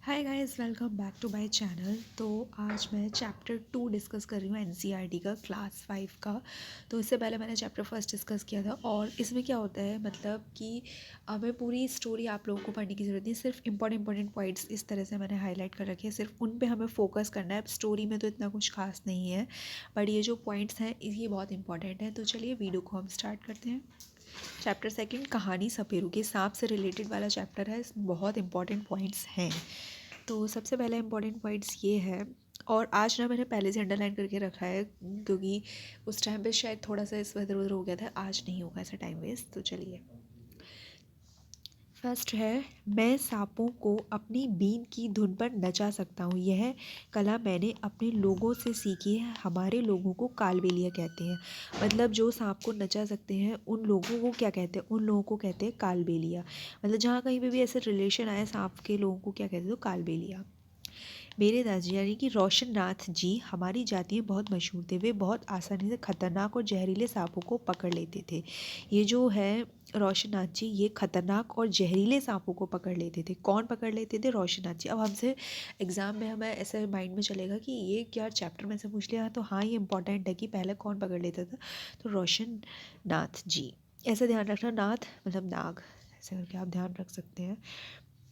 Hi guys, welcome back to my channel. तो आज मैं चैप्टर 2 डिस्कस कर रही हूँ एनसीईआरटी का क्लास 5 का। तो इससे पहले मैंने चैप्टर फर्स्ट डिस्कस किया था। और इसमें क्या होता है मतलब कि हमें पूरी स्टोरी आप लोगों को पढ़ने की ज़रूरत नहीं, सिर्फ इंपॉर्टेंट पॉइंट्स इस तरह से मैंने हाईलाइट कर रखे हैं, सिर्फ उन पे हमें फोकस करना है। स्टोरी में तो इतना कुछ खास नहीं है, बट ये जो पॉइंट्स हैं ये बहुत इंपॉर्टेंट है। तो चलिए वीडियो को हम स्टार्ट करते हैं। चैप्टर सेकंड कहानी सपेरू के सांप से रिलेटेड वाला चैप्टर है। इसमें बहुत इंपॉर्टेंट पॉइंट्स हैं। तो सबसे पहला इंपॉर्टेंट पॉइंट्स ये है, और आज ना मैंने पहले से अंडरलाइन करके रखा है क्योंकि उस टाइम पे शायद थोड़ा सा इस इधर उधर हो गया था। आज नहीं होगा ऐसा टाइम वेस्ट। तो चलिए, फर्स्ट है, मैं सांपों को अपनी बीन की धुन पर नचा सकता हूँ। यह कला मैंने अपने लोगों से सीखी है। हमारे लोगों को कालबेलिया कहते हैं। मतलब जो सांप को नचा सकते हैं उन लोगों को क्या कहते हैं? उन लोगों को कहते हैं कालबेलिया। मतलब जहाँ कहीं पे भी ऐसे रिलेशन आए सांप के, लोगों को क्या कहते हैं? तो कालबेलिया। मेरे दादाजी यानी कि रोशन नाथ जी हमारी जाति में बहुत मशहूर थे। वे बहुत आसानी से खतरनाक और जहरीले सांपों को पकड़ लेते थे। ये जो है रोशन नाथ जी, ये खतरनाक और जहरीले सांपों को पकड़ लेते थे। कौन पकड़ लेते थे? रोशन नाथ जी। अब हमसे एग्जाम में हमें ऐसे माइंड में चलेगा कि ये क्या चैप्टर में से पूछ लिया, तो हाँ ये इंपॉर्टेंट है कि पहले कौन पकड़ लेता था। तो रोशन नाथ जी। ऐसे ध्यान रखना, नाथ मतलब नाग, ऐसे करके आप ध्यान रख सकते हैं।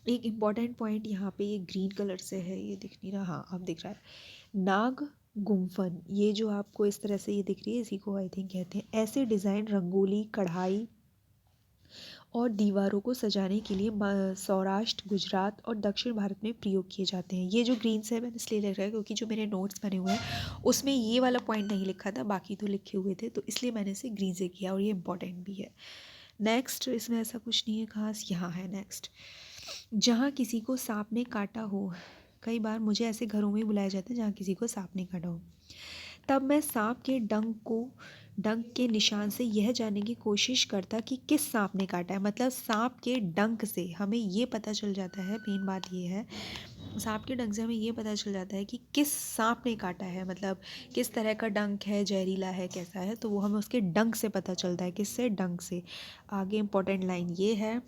एक इम्पॉर्टेंट पॉइंट यहाँ पे ये ग्रीन कलर से है, ये दिख नहीं रहा? हाँ अब दिख रहा है। नाग गुम्फन, ये जो आपको इस तरह से ये दिख रही है, इसी को आई थिंक कहते हैं। ऐसे डिज़ाइन रंगोली, कढ़ाई और दीवारों को सजाने के लिए सौराष्ट्र, गुजरात और दक्षिण भारत में प्रयोग किए जाते हैं। ये जो ग्रीन से है मैंने इसलिए लिख रहा है क्योंकि जो मेरे नोट्स बने हुए हैं उसमें ये वाला पॉइंट नहीं लिखा था, बाकी तो लिखे हुए थे, तो इसलिए मैंने इसे ग्रीन से किया और ये इंपॉर्टेंट भी है। नेक्स्ट, इसमें ऐसा कुछ नहीं है खास। यहाँ है नेक्स्ट, जहाँ किसी को सांप ने काटा हो। कई बार मुझे ऐसे घरों में बुलाया जाता है जहाँ किसी को सांप ने काटा हो। तब मैं सांप के डंक के निशान से यह जानने की कोशिश करता कि किस सांप ने काटा है। मतलब सांप के डंक से हमें ये पता चल जाता है, मेन बात ये है, सांप के डंक से हमें ये पता चल जाता है कि किस सांप ने काटा है, मतलब किस तरह का डंक है, जहरीला है, कैसा है, तो वो हमें उसके डंक से पता चलता है। किससे? डंक से। आगे इंपॉर्टेंट लाइन ये है,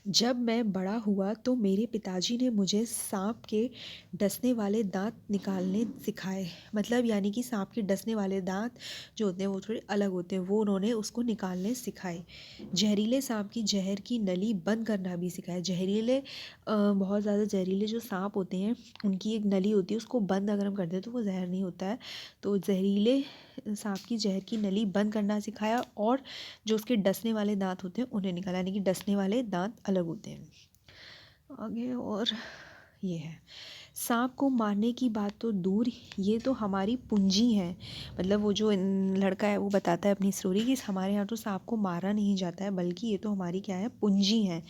जब मैं बड़ा हुआ तो मेरे पिताजी ने मुझे सांप के डसने वाले दांत निकालने सिखाए। मतलब यानी कि सांप के डसने वाले दांत जो होते हैं वो थोड़े अलग होते हैं, वो उन्होंने उसको निकालने सिखाए। जहरीले सांप की जहर की नली बंद करना भी सिखाया। जहरीले बहुत ज़्यादा जहरीले जो सांप होते हैं उनकी एक नली होती है, उसको बंद अगर हम कर दें तो वो जहर नहीं होता है। तो जहरीले सांप की जहर की नली बंद करना सिखाया, और जो उसके डसने वाले दांत होते हैं उन्हें निकाला, यानी कि डसने वाले दांत अलग होते हैं। आगे और ये है, सांप को मारने की बात तो दूर, ये तो हमारी पूंजी है। मतलब वो जो लड़का है वो बताता है अपनी स्टोरी कि हमारे यहाँ तो सांप को मारा नहीं जाता है, बल्कि ये तो हमारी क्या है? पूंजी है,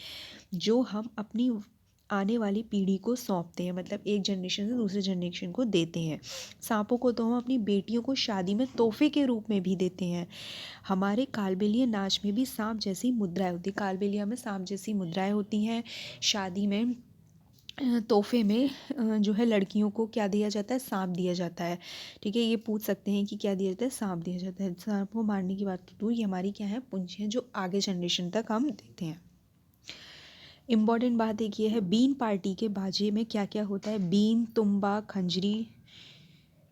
जो हम अपनी आने वाली पीढ़ी को सौंपते हैं। मतलब एक जनरेशन से दूसरे जनरेशन को देते हैं। सांपों को तो हम अपनी बेटियों को शादी में तोहफे के रूप में भी देते हैं। हमारे कालबेलिया नाच में भी सांप जैसी मुद्राएं होती। कालबेलिया में सांप जैसी मुद्राएं होती हैं। शादी में तोहफे में जो है लड़कियों को क्या दिया जाता है? सांप दिया जाता है। ठीक है, ये पूछ सकते हैं कि क्या दिया जाता है? सांप दिया जाता है। सांप को मारने की बात तो दूर, ये हमारी क्या है? पूंजी है, जो आगे जनरेशन तक हम देते हैं। इम्पॉर्टेंट बात एक ये है, बीन पार्टी के बाजे में क्या क्या होता है? बीन, तुम्बा, खंजरी,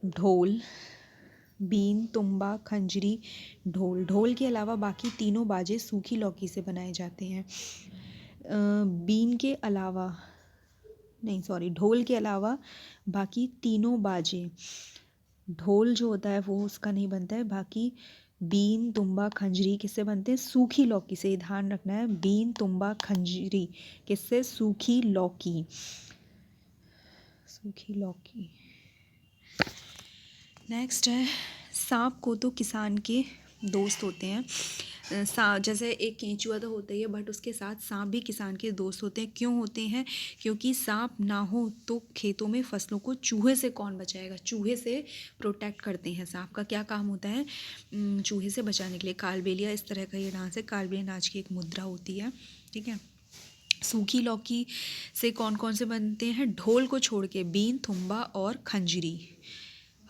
ढोल। बीन, तुम्बा, खंजरी, ढोल। ढोल के अलावा बाकी तीनों बाजे सूखी लौकी से बनाए जाते हैं। बीन के अलावा नहीं, सॉरी, ढोल के अलावा बाकी तीनों बाजे, ढोल जो होता है वो उसका नहीं बनता है। बाकी बीन, तुम्बा, खंजरी किससे बनते हैं? सूखी लौकी से। ध्यान रखना है, बीन, तुम्बा, खंजरी किससे? सूखी लौकी। सूखी लौकी। नेक्स्ट है, सांप को तो किसान के दोस्त होते हैं। जैसे एक केंचुआ तो होता ही है, बट उसके साथ सांप भी किसान के दोस्त होते हैं। क्यों होते हैं? क्योंकि सांप ना हो तो खेतों में फसलों को चूहे से कौन बचाएगा? चूहे से प्रोटेक्ट करते हैं। सांप का क्या काम होता है? चूहे से बचाने के लिए। कालबेलिया इस तरह का ये नाच है। कालबेलिया नाच की एक मुद्रा होती है। ठीक है। सूखी लौकी से कौन कौन से बनते हैं? ढोल को छोड़ के बीन, थुम्बा और खंजरी।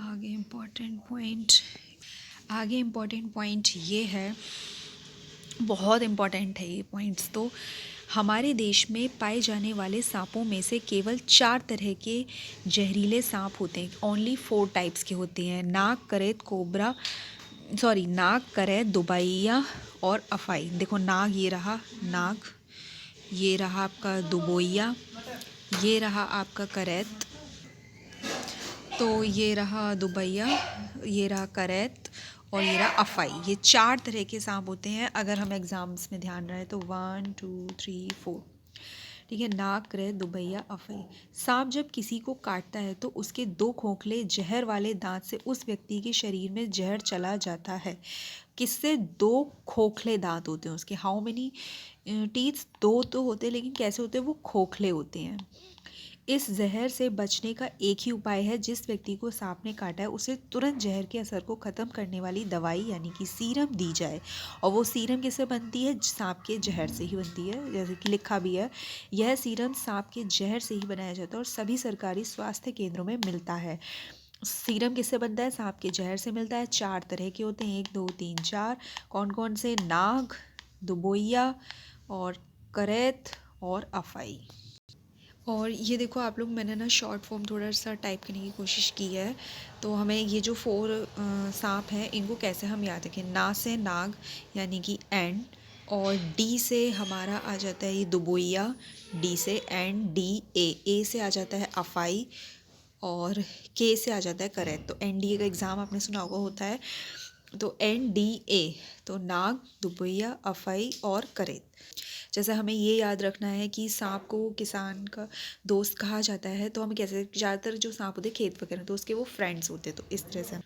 आगे इम्पॉर्टेंट पॉइंट ये है, बहुत इम्पॉर्टेंट है ये पॉइंट्स तो। हमारे देश में पाए जाने वाले सांपों में से केवल 4 तरह के जहरीले सांप होते हैं। ओनली 4 टाइप्स के होते हैं। नाग, करैत, कोबरा, सॉरी नाग, करैत, दुबैया और अफाई। देखो नाग, ये रहा नाग, ये रहा आपका दुबैया, ये रहा आपका करैत, तो ये रहा दुबैया, ये रहा करैत और ये रहा अफाई। ये 4 तरह के सांप होते हैं। अगर हम एग्जाम्स में ध्यान रहे तो 1 2 3 4, ठीक है। नाग, करैत, दुबैया, अफई। सांप जब किसी को काटता है तो उसके 2 खोखले जहर वाले दांत से उस व्यक्ति के शरीर में जहर चला जाता है। किससे? 2 खोखले दांत होते हैं उसके। How many teeth? 2 तो होते हैं, लेकिन कैसे होते हैं? वो खोखले होते हैं। इस जहर से बचने का एक ही उपाय है। जिस व्यक्ति को सांप ने काटा है उसे तुरंत जहर के असर को ख़त्म करने वाली दवाई यानी कि सीरम दी जाए। और वो सीरम किससे बनती है? सांप के जहर से ही बनती है। जैसे कि लिखा भी है, यह सीरम सांप के जहर से ही बनाया जाता है और सभी सरकारी स्वास्थ्य केंद्रों में मिलता है। सीरम किससे बनता है? सांप के जहर से मिलता है। 4 तरह के होते हैं, 1 2 3 4। कौन कौन से? नाग, दुबैया और करैत और अफाई। और ये देखो आप लोग, मैंने ना शॉर्ट फॉर्म थोड़ा सा टाइप करने की कोशिश की है। तो हमें ये जो 4 सांप हैं इनको कैसे हम याद रखें? ना से नाग यानी कि एंड, और डी से हमारा आ जाता है ये दुबैया, डी से एंड, डी ए से आ जाता है अफाई और के से आ जाता है करैत। तो एन डी ए का एग्ज़ाम आपने सुना होगा होता है। तो एन डी ए, तो नाग, दुबैया, अफई और करैत। जैसे हमें ये याद रखना है कि सांप को किसान का दोस्त कहा जाता है, तो हमें कैसे? ज़्यादातर जो सांप होते हैं खेत वगैरह, तो उसके वो फ्रेंड्स होते हैं, तो इस तरह से।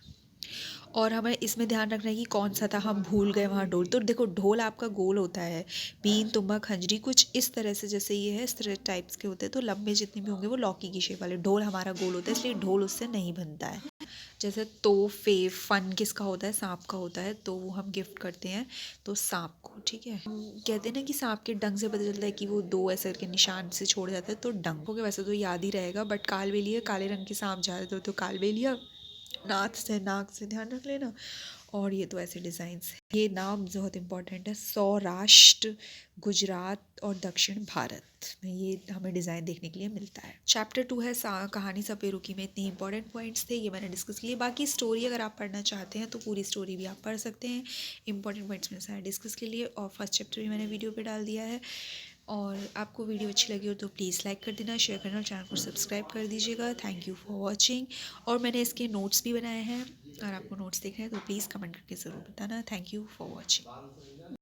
और हमें इसमें ध्यान रखना है कि कौन सा था, हम भूल गए वहाँ ढोल। तो देखो ढोल आपका गोल होता है, बीन, तुम्बा, खंजरी कुछ इस तरह से, जैसे ये है इस तरह टाइप्स के होते हैं। तो लंबे जितने भी होंगे वो लौकी की शेप वाले। ढोल हमारा गोल होता है, इसलिए ढोल उससे नहीं बनता है। जैसे तोहफे, फन किसका होता है? सांप का होता है, तो वो हम गिफ्ट करते हैं तो सांप को, ठीक है। कहते हैं ना कि सांप के डंग से पता चलता है कि वो 2 ऐसे करके निशान से छोड़ जाता है, तो डंग हो गया। वैसे तो याद ही रहेगा, बट कालबेलिया, काले रंग के सांप ज़्यादा तो कालबेलिया। नाथ से, नाक से ध्यान रख लेना। और ये तो ऐसे डिज़ाइंस हैं। ये नाम बहुत इंपॉर्टेंट है, सौराष्ट्र, गुजरात और दक्षिण भारत में ये हमें डिज़ाइन देखने के लिए मिलता है। चैप्टर 2 है कहानी सपेरू की में इतने इंपॉर्टेंट पॉइंट्स थे, ये मैंने डिस्कस किए। बाकी स्टोरी अगर आप पढ़ना चाहते हैं तो पूरी स्टोरी भी आप पढ़ सकते हैं। इंपॉर्टेंट पॉइंट्स मैंने सारे डिस्कस के लिए, और फर्स्ट चैप्टर भी मैंने वीडियो पे डाल दिया है। और आपको वीडियो अच्छी लगी हो तो प्लीज़ लाइक कर देना, शेयर करना और चैनल को सब्सक्राइब कर दीजिएगा। Thank you for watching. और मैंने इसके नोट्स भी बनाए हैं, अगर आपको नोट्स देखने हैं तो प्लीज़ कमेंट करके ज़रूर बताना। Thank you for watching.